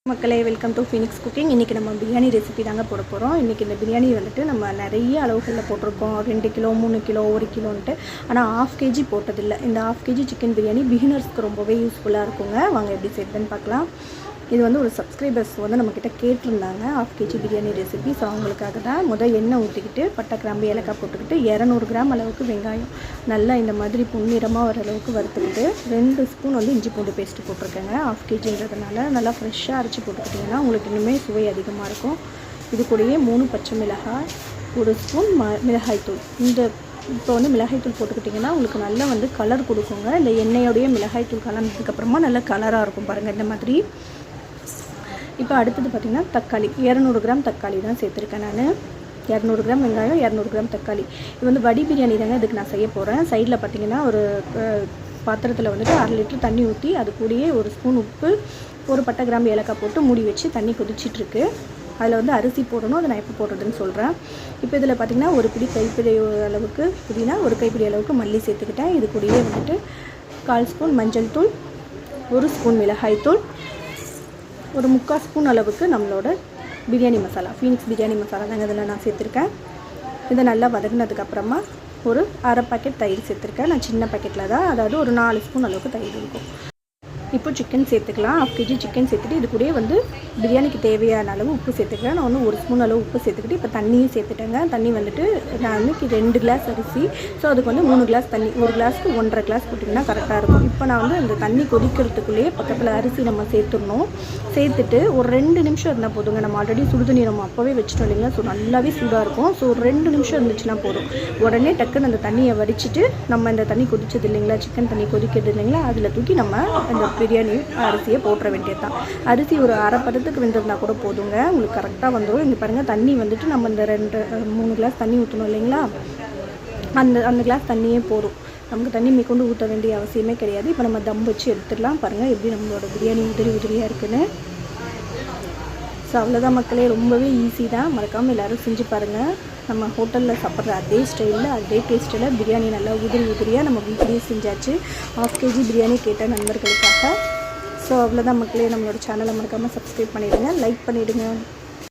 மக்களே welcome to Phoenix cooking. இன்றைக்கி நம்ம பிரியாணி ரெசிபி தாங்க போட போகிறோம். இன்றைக்கி இந்த பிரியாணி வந்துட்டு நம்ம நிறைய அளவுகளில் போட்டிருக்கோம், 2 கிலோ 3 கிலோ 1 கிலோன்ட்டு. ஆனால் 1/2 kg போட்டதில்லை. இந்த 1/2 kg சிக்கன் பிரியாணி பிகினர்ஸ்க்கு ரொம்பவே யூஸ்ஃபுல்லாக இருக்குங்க. வாங்க எப்படி செய்யுதுன்னு பார்க்கலாம். இது வந்து ஒரு சப்ஸ்கிரைபர்ஸ் வந்து நம்மக்கிட்ட கேட்டிருந்தாங்க 1/2 kg பிரியாணி ரெசிபி. ஸோ அவங்களுக்காக தான் எண்ணெய் ஊற்றிக்கிட்டு பட்டை கிராம்பு ஏலக்காய் போட்டுக்கிட்டு 200 கிராம் அளவுக்கு வெங்காயம் நல்லா இந்த மாதிரி பொன்னிறமாக வர அளவுக்கு வறுத்துக்கிட்டு 2 ஸ்பூன் வந்து இஞ்சி பூண்டு பேஸ்ட்டு போட்டிருக்கேங்க. 1/2 kgன்றதுனால நல்லா ஃப்ரெஷ்ஷாக அரைச்சி போட்டுக்கிட்டிங்கன்னா உங்களுக்கு இன்னுமே சுவை அதிகமாக இருக்கும். இது கூடயே 3 பச்சை மிளகாய், 1 ஸ்பூன் மிளகாய்த்தூள். இப்போ வந்து மிளகாய்த்தூள் போட்டுக்கிட்டிங்கன்னா உங்களுக்கு நல்லா வந்து கலர் கொடுக்குங்க. இந்த எண்ணெயோடைய மிளகாய்த்தூள் கலந்ததுக்கப்புறமா நல்லா கலராக இருக்கும் பாருங்கள் இந்த மாதிரி. இப்போ அடுத்தது பார்த்திங்கன்னா தக்காளி 200 கிராம் தக்காளி தான் சேர்த்துருக்கேன் நான். 200 கிராம் வெங்காயம், 200 கிராம் தக்காளி. இது வந்து வடி பிரியாணி தாங்க இதுக்கு நான் செய்ய போகிறேன். சைடில் பார்த்திங்கன்னா ஒரு பாத்திரத்தில் வந்துட்டு 1/2 லிட்டர் தண்ணி ஊற்றி அது கூடயே 1 ஸ்பூன் உப்பு, 1 பட்டை கிராம்பு ஏலக்காய் போட்டு மூடி வச்சு தண்ணி கொதிச்சிட்ருக்கு. அதில் வந்து அரிசி போடணும். அதை நான் எப்போ போடுறதுன்னு சொல்கிறேன். இப்போ இதில் பார்த்திங்கன்னா ஒரு பிடி கைப்பிடி அளவுக்கு புதினா, ஒரு கைப்பிடி அளவுக்கு மல்லி சேர்த்துக்கிட்டேன். இது கூடயே வந்துட்டு 1/4 ஸ்பூன் மஞ்சள் தூள், 1 ஸ்பூன் மிளகாய்த்தூள், ஒரு 3/4 ஸ்பூன் அளவுக்கு நம்மளோட பிரியாணி மசாலா, ஃபீனிக்ஸ் பிரியாணி மசாலா தாங்க இதில் நான் சேர்த்துருக்கேன். இதை நல்லா வதங்கினதுக்கப்புறமா ஒரு 1/2 பாக்கெட் தயிர் சேர்த்துருக்கேன். நான் சின்ன பாக்கெட்டில் தான், அதாவது ஒரு 4 ஸ்பூன் அளவுக்கு தயிர் இருக்கும். இப்போ சிக்கன் சேர்த்துக்கலாம். 1/2 kg சிக்கன் சேர்த்துட்டு இது கூடயே வந்து பிரியாணிக்கு தேவையான அளவு உப்பு சேர்த்துக்கிறேன். நான் வந்து 1 ஸ்பூன் அளவு உப்பு சேர்த்துக்கிட்டு இப்போ தண்ணியும் சேர்த்துட்டேங்க. தண்ணி வந்துட்டு நான் வந்து 2 கிளாஸ் அரிசி, ஸோ அதுக்கு வந்து 3 கிளாஸ் தண்ணி, 1 கிளாஸ்க்கு 1.5 கிளாஸ் போட்டிங்கன்னா கரெக்டாக இருக்கும். இப்போ நான் வந்து அந்த தண்ணி கொதிக்கிறதுக்குள்ளேயே பக்கத்தில் அரிசி நம்ம சேர்த்துடணும். சேர்த்துட்டு ஒரு 2 நிமிஷம் இருந்தால் போதுங்க. நம்ம ஆல்ரெடி சுடுதண்ணி நம்ம அப்போவே வச்சுட்டோம் இல்லைங்களா, ஸோ நல்லாவே சூடாக இருக்கும். ஸோ ஒரு 2 நிமிஷம் இருந்துச்சுன்னா போதும். உடனே டக்குன்னு அந்த தண்ணியை வடிச்சிட்டு நம்ம இந்த தண்ணி கொதிச்சது இல்லைங்களா, சிக்கன் தண்ணி கொதிக்கிறது இல்லைங்களா, அதில் தூக்கி நம்ம அந்த பிரியாணி அரிசியை போட்டுற வேண்டியது தான். அரிசி ஒரு 1/2 பதத்துக்கு வெந்திருந்தால் கூட போதுங்க, உங்களுக்கு கரெக்டாக வந்துடும். இங்கே பாருங்கள் தண்ணி வந்துட்டு நம்ம இந்த 3 கிளாஸ் தண்ணி ஊற்றணும் இல்லைங்களா, அந்த கிளாஸ் தண்ணியே போதும். நமக்கு தண்ணி மேற்கொண்டு ஊற்ற வேண்டிய அவசியமே கிடையாது. இப்போ நம்ம தம் வச்சு எடுத்துடலாம். பாருங்கள் எப்படி நம்மளோட பிரியாணி உதிரியாக இருக்குன்னு. ஸோ அவ்வளோதான் மக்களே, ரொம்பவே ஈஸி தான். மறக்காமல் எல்லோரும் செஞ்சு பாருங்கள். நம்ம ஹோட்டலில் சாப்பிட்ற அதே ஸ்டைலில் அதே டேஸ்ட்டில் பிரியாணி நல்லா உதிரியாக நம்ம வீட்டிலேயே செஞ்சாச்சு. 1/2 kg பிரியாணி கேட்ட நண்பர்களுக்காக. ஸோ அவ்வளோதான் மக்களே, நம்மளோட சேனலை மறக்காமல் சப்ஸ்கிரைப் பண்ணிவிடுங்க, லைக் பண்ணிவிடுங்க.